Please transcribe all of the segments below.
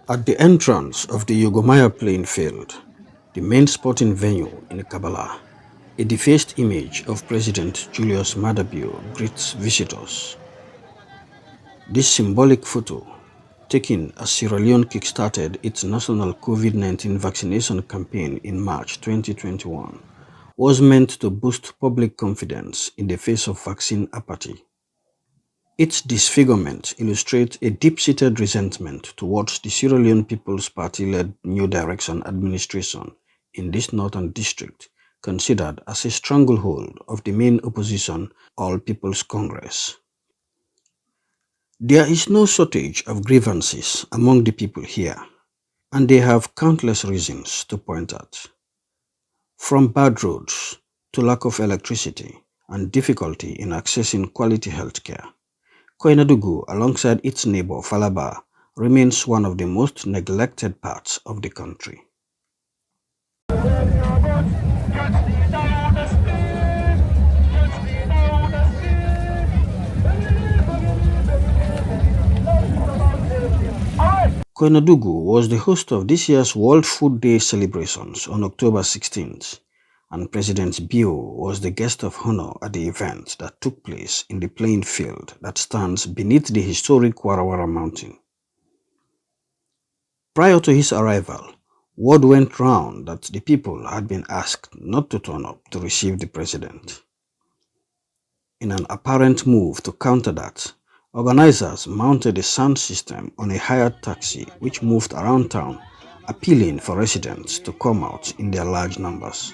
At the entrance of the Yugomaya playing field, the main sporting venue in Kabala, a defaced image of President Julius Maada Bio greets visitors. This symbolic photo, taken as Sierra Leone kickstarted its national COVID-19 vaccination campaign in March 2021, was meant to boost public confidence in the face of vaccine apathy. Its disfigurement illustrates a deep-seated resentment towards the Sierra Leone People's Party-led New Direction administration in this northern district, considered as a stranglehold of the main opposition All People's Congress. There is no shortage of grievances among the people here, and they have countless reasons to point at. From bad roads to lack of electricity and difficulty in accessing quality healthcare, Koinadugu, alongside its neighbor Falaba, remains one of the most neglected parts of the country. Koinadugu was the host of this year's World Food Day celebrations on October 16th, and President Bio was the guest of honor at the event that took place in the playing field that stands beneath the historic Warawara Mountain. Prior to his arrival, word went round that the people had been asked not to turn up to receive the president. In an apparent move to counter that, organizers mounted a sound system on a hired taxi which moved around town, appealing for residents to come out in their large numbers.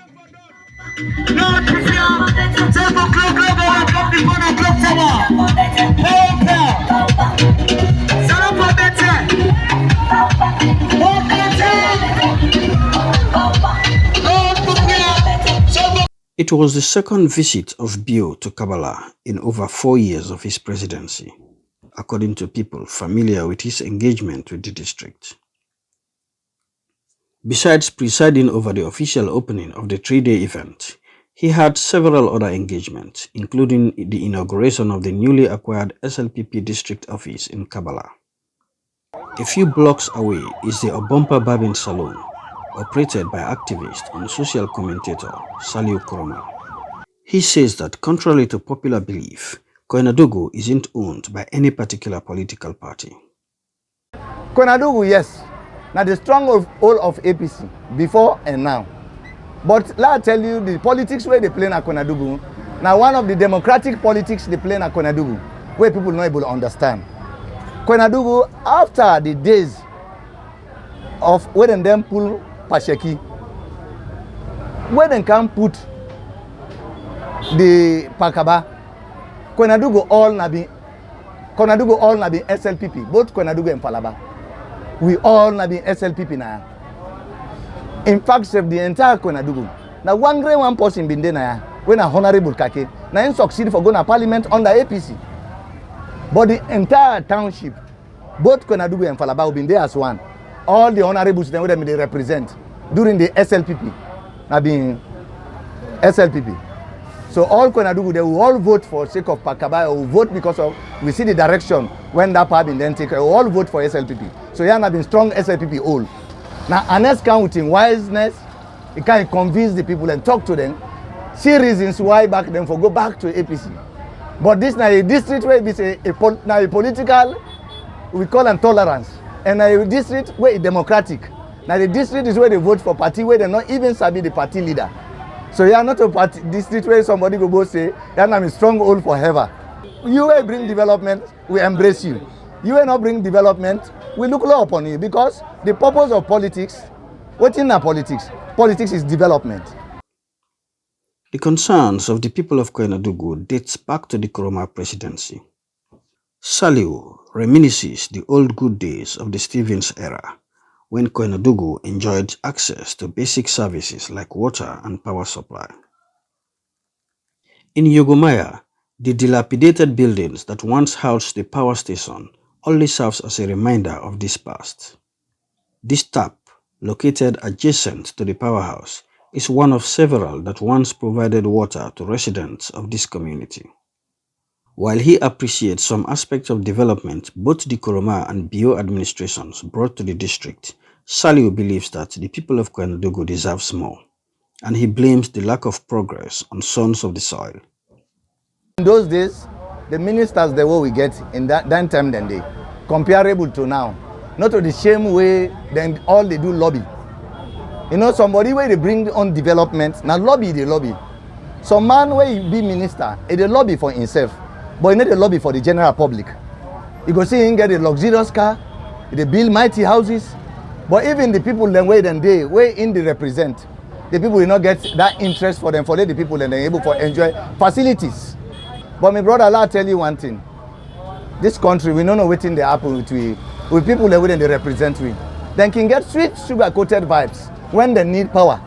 It was the second visit of Bio to Kabala in over 4 years of his presidency, according to people familiar with his engagement with the district. Besides presiding over the official opening of the 3-day event, he had several other engagements, including the inauguration of the newly acquired SLPP district office in Kabala. A few blocks away is the Obompa Barbing Salon, operated by activist and social commentator Salio Corona. He says that contrary to popular belief, Koinadugu isn't owned by any particular political party. Koinadugu, yes. Now the stronghold of APC before and now. But let me tell you, the politics where they play in Koinadugu, now one of the democratic politics they play in Koinadugu, where people not able to understand. Koinadugu, after the days of when them pull Pasheki, where they can put the Pakaba, Koinadugu all na be SLPP, both Koinadugu and Falaba. We all na be SLPP now. In fact, the entire Koinadugu. Now one person been there now when a honorable Kake, now he succeed for going to parliament under APC. But the entire township, both Koinadugu and Falaba have been there as one. All the honorables then they represent during the SLPP, have been SLPP. So all Koinadugu, they will all vote for sake of Pakaba, or will vote because of, we see the direction when that part been then taken, will all vote for SLPP. So he have been strong SLPP all. Now, unless counting wiseness, he can convince the people and talk to them, see reasons why back then for go back to APC. But this now a district where it's a political, we call them tolerance. And a district where it's democratic. Now the district is where they vote for party where they not even sabi the party leader. So you are not a party district where somebody go both say, you are a stronghold forever. You will bring development, we embrace you. You will not bring development, we look low upon you, because the purpose of politics, what's in our politics? Politics is development. The concerns of the people of Koinadugu dates back to the Koroma presidency. Salio reminisces the old good days of the Stevens era, when Koinadugu enjoyed access to basic services like water and power supply. In Yugomaya, the dilapidated buildings that once housed the power station only serves as a reminder of this past. This tap, located adjacent to the powerhouse, is one of several that once provided water to residents of this community. While he appreciates some aspects of development both the Koroma and Bio administrations brought to the district, Salio believes that the people of Koinadugu deserves more, and he blames the lack of progress on sons of the soil. In those days, the ministers the way we get in that time then they comparable to now. Not to the same way then all they do lobby. You know, somebody where they bring on development, now lobby they lobby. Some man where he be minister, they lobby for himself, but he not a lobby for the general public. You go see him get a luxurious car, they build mighty houses, but even the people then where then they where in they represent, the people will not get that interest for them for let the people and they're able to enjoy facilities. But my brother, I'll tell you one thing. This country, we don't know what thing they happen with people that they represent we. Then can get sweet sugar-coated vibes when they need power.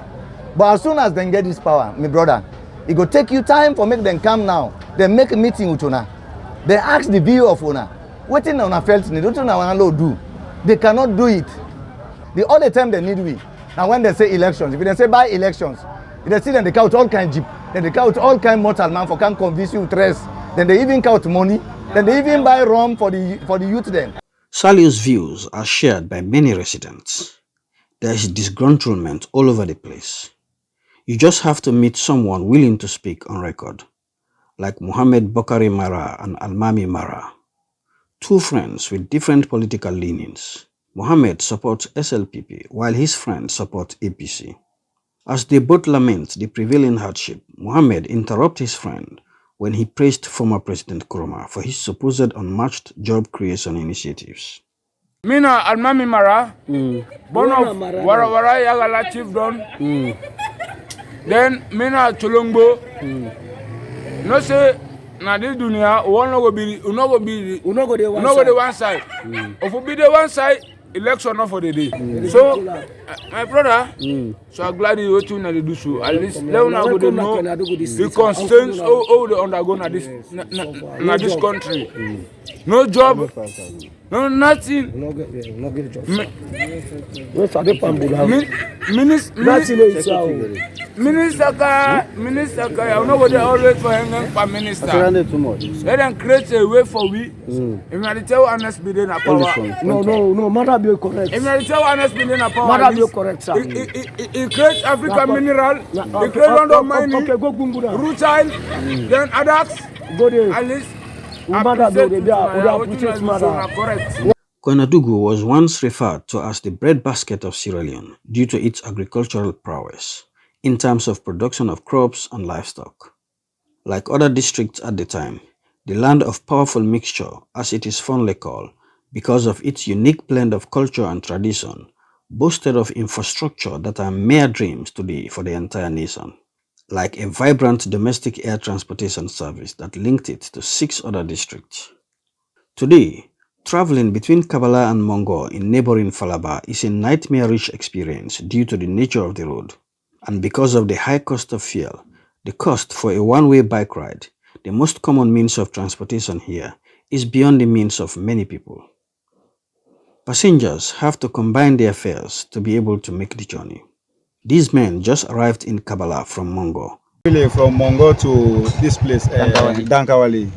But as soon as they get this power, my brother, it go take you time for make them come now. They make a meeting with una. They ask the view of una. What thing una felt need, what thing una do. They cannot do it. The only time they need we. Now when they say elections, if they say by elections, if they see them they count all kind jeep, then they count all kind mortal man for can convince you with rest. Then they even count money. Then they even buy rum for the youth then. Salio's views are shared by many residents. There is disgruntlement all over the place. You just have to meet someone willing to speak on record, like Muhammad Bokari Mara and Almami Mara, two friends with different political leanings. Muhammad supports SLPP while his friends support APC. As they both lament the prevailing hardship, Muhammad interrupts his friend when he praised former President Koroma for his supposed unmatched job creation initiatives. Mina Almami Mara, born of Warawara Yagala Chiefdom. Then Mina Cholongbo. No say na this dunia one no go be the one side. If we be the one side, election not for the day. So my brother, so I'm glad you to do so. At least let una go know the constraints all the undergo na this country. No job, no nothing. Minister, I'm not going to always for him for minister. Let them create a way for we. If I tell honest be in a power. No, matter be correct. If I tell honest be in a power. Matter be correct, sir. He creates African mineral. He creates London mining. Rutile. Then adapts. Go there. At least. Koinadugu was once referred to as the breadbasket of Sierra Leone due to its agricultural prowess in terms of production of crops and livestock. Like other districts at the time, the land of powerful mixture, as it is fondly called, because of its unique blend of culture and tradition, boasted of infrastructure that are mere dreams today for the entire nation, like a vibrant domestic air transportation service that linked it to 6 other districts. Today, traveling between Kabala and Mongo in neighboring Falaba is a nightmarish experience due to the nature of the road, and because of the high cost of fuel, the cost for a one-way bike ride, the most common means of transportation here, is beyond the means of many people. Passengers have to combine their fares to be able to make the journey. These men just arrived in Kabala from Mongo. Really from Mongo to this place, Dankawali.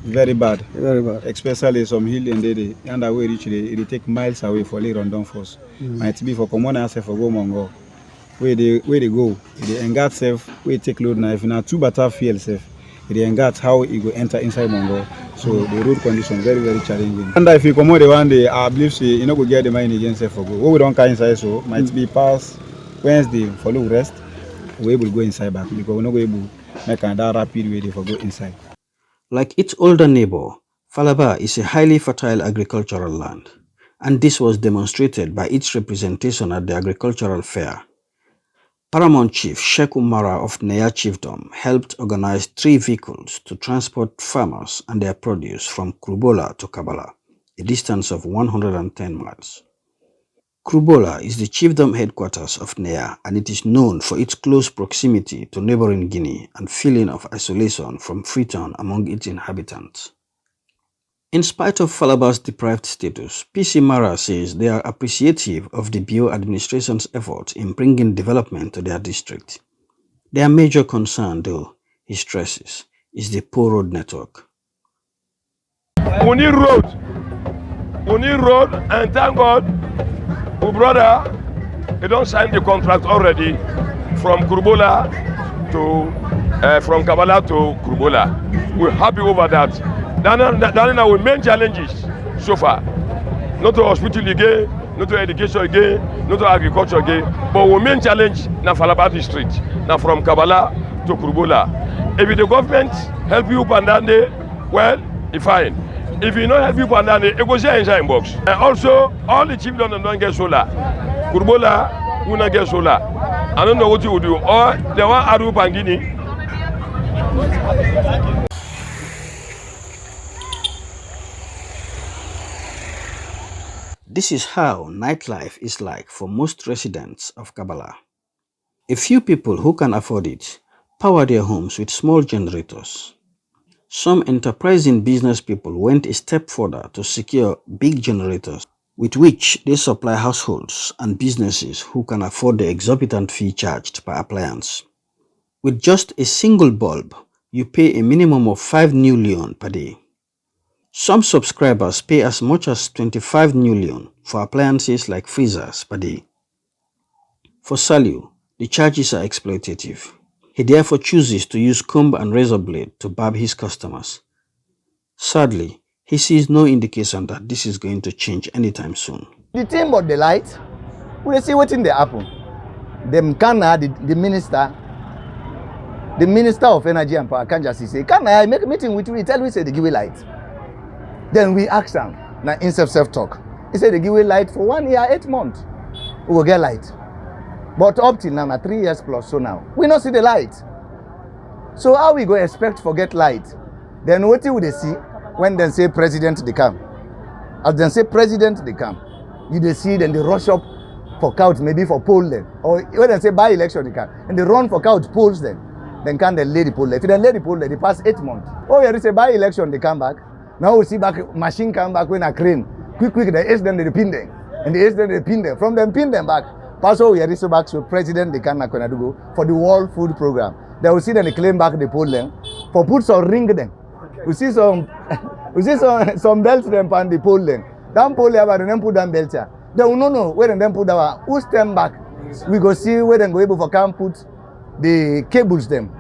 Very bad. Very bad. Especially some hill and they and away reach it take miles away for later on down force. Might be for common answer for go Mongo. Where they go, they engat safe, we take load now. If not 2 better fuel safe, they engat how it go enter inside Mongo. So the road condition very, very challenging. And if you come out the one day, I believe you know go get the mine again safe for go. What we don't carry inside so might be past Wednesday follow rest. We will go inside back because we're not able to make that rapid way for go inside. Like its older neighbor, Falaba is a highly fertile agricultural land, and this was demonstrated by its representation at the agricultural fair. Paramount Chief Sheikh Umara of Neya Chiefdom helped organize 3 vehicles to transport farmers and their produce from Krubola to Kabala, a distance of 110 miles. Krubola is the chiefdom headquarters of Neya, and it is known for its close proximity to neighboring Guinea and feeling of isolation from Freetown among its inhabitants. In spite of Falaba's deprived status, PC Mara says they are appreciative of the Bio administration's efforts in bringing development to their district. Their major concern, though, he stresses, is the poor road network. We need road. We need road, and thank God, my brother, he don't sign the contract already from Kurbola to from Kabala to Kurbola. We're happy over that. That is our main challenges so far. Not to hospital again, not to education again, not to agriculture again, but our main challenge na Falaba district, now from Kabala to Kurbola. If the government help you Pandande, well, it's fine. If you don't help you Pandande, it goes inside box. And also, all the children don't get solar. Kurbola will not get solar. I don't know what you will do. Or they want Aru Pangini. This is how nightlife is like for most residents of Kabala. A few people who can afford it power their homes with small generators. Some enterprising business people went a step further to secure big generators with which they supply households and businesses who can afford the exorbitant fee charged per appliance. With just a single bulb, you pay a minimum of 5 new leon per day. Some subscribers pay as much as 25 new leon for appliances like freezers per day. For Salio, the charges are exploitative. He therefore chooses to use comb and razor blade to barb his customers. Sadly, he sees no indication that this is going to change anytime soon. The thing about the light, we see what in the happen. The minister of energy and power can just say, can I make a meeting with you? Tell me, say they give you light. Then we ask them, now in self-talk. He said they give you light for 1 year, 8 months. We will get light. But up till now, 3 years plus, so now, we don't see the light. So how we go expect to get light? Then what will they see when they say president they come? As they say president they come, you they see then they rush up for couch, maybe for poll them. Or when they say by election they come, and they run for couch polls them. Then can they lay the poll there? If they lay the poll there, they pass 8 months. Oh, yeah, they say by election they come back. Now we see back machine come back when a crane. Quick, they ace them, they pin them. And they ace them, they pin them. From them pin them back. Pass over here, this back to President Koinadugu for the World Food Program. They will see them, they claim back the poll them. For put some ring them. We see some belts them and the poll them. Down poll here, and then put down belt here. They will know where then put down who stand back. We go see where they go able for come put the cables them.